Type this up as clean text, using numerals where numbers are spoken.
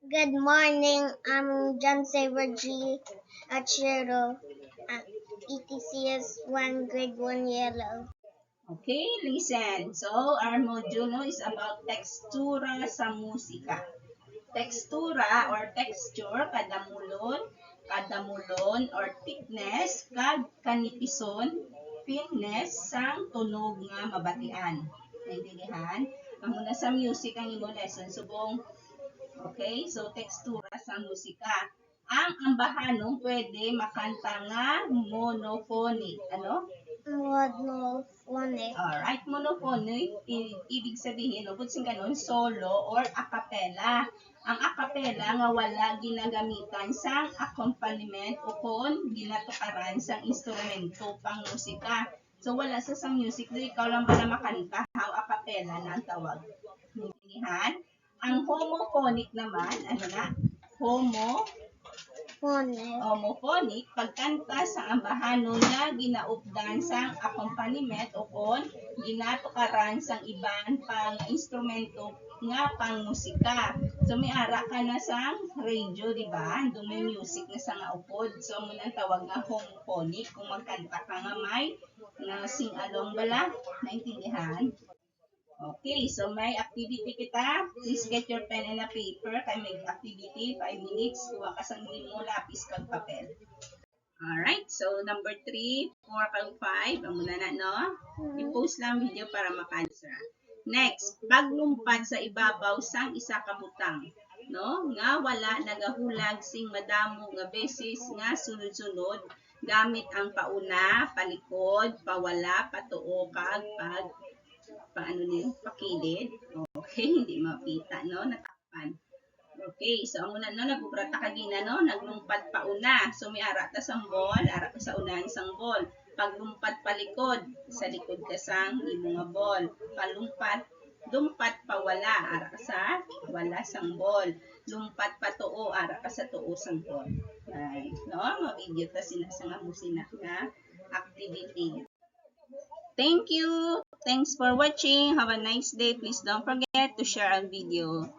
Good morning. I'm John Saver G. Achiro. ETCS 1 grade 1 yellow. Okay, listen. So, our module is about tekstura sa musika. Tekstura or texture, kadamulon or thickness, kanipison, fineness, sang tunog nga mabatian. Naintindihan? Ang muna sa music ang imo lesson. Subong, okay? So, tekstura sa musika. Ang ambahanong pwede makanta nga monophonic. Ano? Monophonic. Alright, monophonic, ibig sabihin, ubod sing ganun, solo or a cappella. Ang a cappella nga wala ginagamitan sang accompaniment o kon ginatukaran sang instrumento pang musika. So wala sa music, do ikaw lang ba na makanta, how a cappella na ang tawag. Naintindihan? Ang homophonic naman, ano na? Homophonic, pagkanta sa ambahano na ginaupdan sang accompaniment o kon ginatukaran sang iban pang instrumento nga pang musika. So may ara ka na sang radio, di ba? Doon may music na sa nga upod. So mo nang tawag nga homophonic kung magkanta ka nga may na sing along bala. Naintindihan? Okay, so may activity kita. Please get your pen and a paper. Kaya may activity, 5 minutes. Kuha ka sa mo lapis kag papel. Alright, so number 3, 4, kag 5. Ang muna na, no? I-post lang video para maka-answer. Next, paglumpad sa ibabaw sang isa ka butang. No? Nga wala nagahulag sing madamo nga beses nga sunod-sunod gamit ang pauna, palikod, pawala, patuo, kag paano niyo, pakilid. Okay, hindi mapita, no? Natakpan. Okay, so ang una, no, nagubrata kagina, no? Naglumpat pa una. So may ara ta sang ball, ara ta sa unahan sang ball. Paglumpat palikod, sa likod ka sang imo nga ball. Lumpat pa wala, ara ka sa wala sang ball. Lumpat pa tuo, ara ka sa tuo sang ball. Right, no? Mga-video ta sinasang amusina nga activity. Thank you. Thanks for watching. Have a nice day. Please don't forget to share our video.